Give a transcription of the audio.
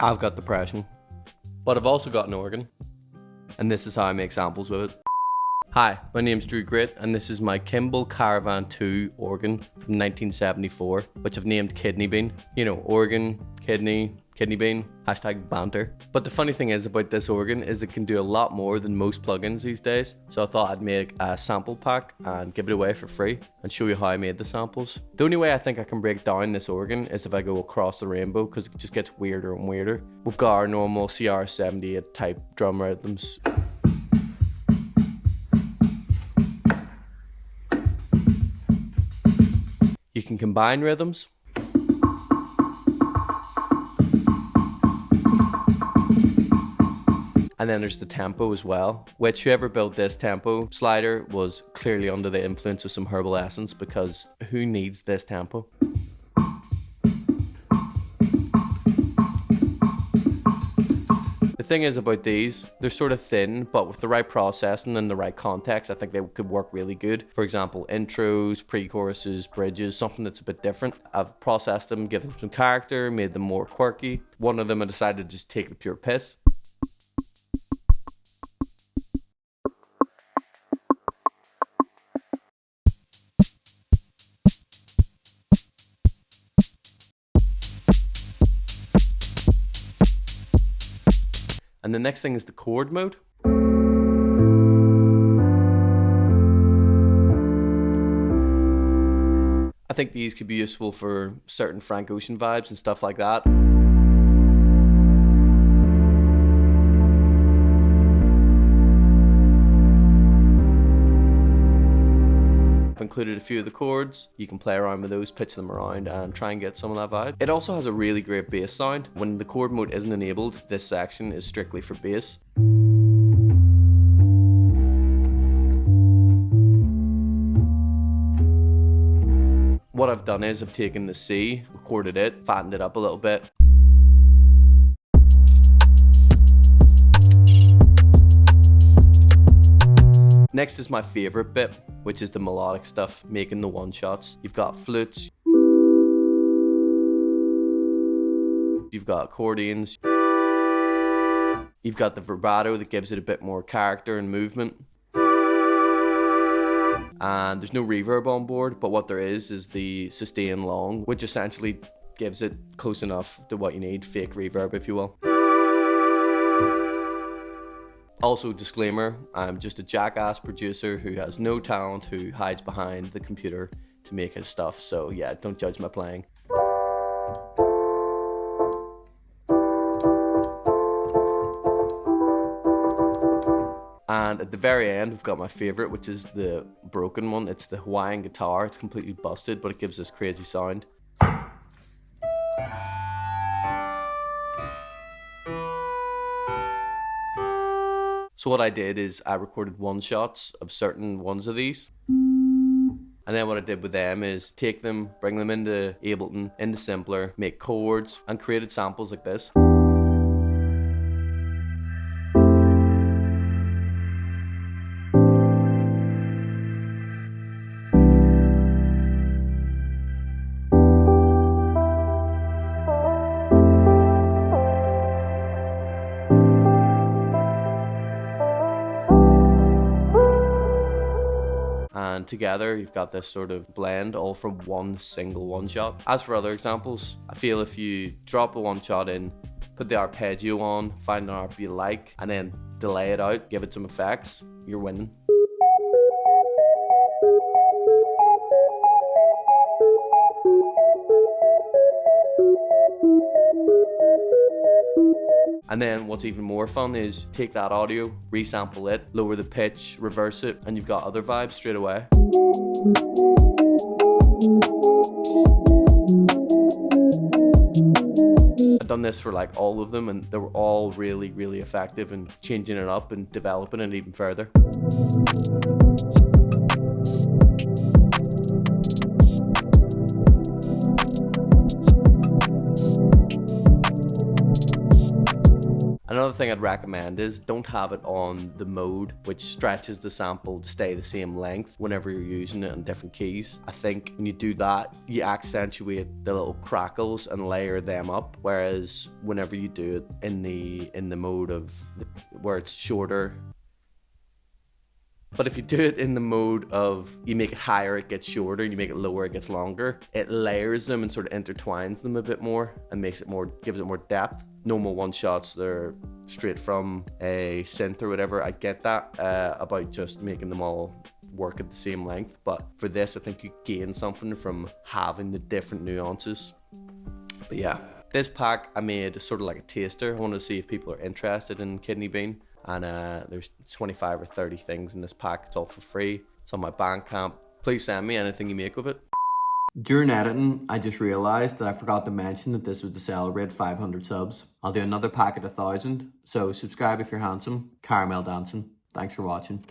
I've got depression, but I've also got an organ, and this is how I make samples with it. Hi, my name's Drew Great, and this is my Kimball Caravan 2 organ from 1974, which I've named Kidney Bean. You know, organ, kidney, kidney bean, hashtag banter. But the funny thing is about this organ is it can do a lot more than most plugins these days. So I thought I'd make a sample pack and give it away for free and show you how I made the samples. The only way I think I can break down this organ is if I go across the rainbow, because it just gets weirder and weirder. We've got our normal CR78 type drum rhythms. You can combine rhythms. And then there's the tempo as well, which whoever built this tempo slider was clearly under the influence of some herbal essence, because who needs this tempo? The thing is about these, they're sort of thin, but with the right processing and the right context, I think they could work really good. For example, intros, pre-choruses, bridges, something that's a bit different. I've processed them, given them some character, made them more quirky. One of them I decided to just take the pure piss. And the next thing is the chord mode. I think these could be useful for certain Frank Ocean vibes and stuff like that. I've included a few of the chords. You can play around with those, pitch them around and try and get some of that vibe. It also has a really great bass sound. When the chord mode isn't enabled, this section is strictly for bass. What I've done is I've taken the C, recorded it, fattened it up a little bit. Next is my favorite bit, which is the melodic stuff, making the one-shots. You've got flutes, you've got accordions, you've got the vibrato that gives it a bit more character and movement. And there's no reverb on board, but what there is the sustain long, which essentially gives it close enough to what you need, fake reverb if you will. Also, disclaimer, I'm just a jackass producer who has no talent, who hides behind the computer to make his stuff, so yeah, don't judge my playing. And at the very end, we've got my favorite, which is the broken one. It's the Hawaiian guitar. It's completely busted, but it gives this crazy sound. So what I did is I recorded one-shots of certain ones of these. And then what I did with them is take them, bring them into Ableton, into Simpler, make chords, and created samples like this. And together you've got this sort of blend all from one single one-shot. As for other examples, I feel if you drop a one-shot in, put the arpeggio on, find an arp you like, and then delay it out, give it some effects, you're winning. And then what's even more fun is take that audio, resample it, lower the pitch, reverse it, and you've got other vibes straight away. I've done this for like all of them, and they were all really, really effective in changing it up and developing it even further. Another thing I'd recommend is don't have it on the mode which stretches the sample to stay the same length whenever you're using it in different keys. I think when you do that, you accentuate the little crackles and layer them up, whereas whenever you do it in the mode of where it's shorter. But if you do it in the mode of you make it higher, it gets shorter, and you make it lower, it gets longer, it layers them and sort of intertwines them a bit more and makes it more, gives it more depth. Normal one shots, they're straight from a synth or whatever. I get that about just making them all work at the same length, but for this I think you gain something from having the different nuances. But yeah, this pack I made sort of like a taster. I wanted to see if people are interested in kidney bean. And there's 25 or 30 things in this pack. It's all for free. It's on my Bandcamp. Please send me anything you make of it. During editing, I just realized that I forgot to mention that this was to celebrate 500 subs. I'll do another pack at 1,000. So subscribe if you're handsome. Caramel dancing. Thanks for watching.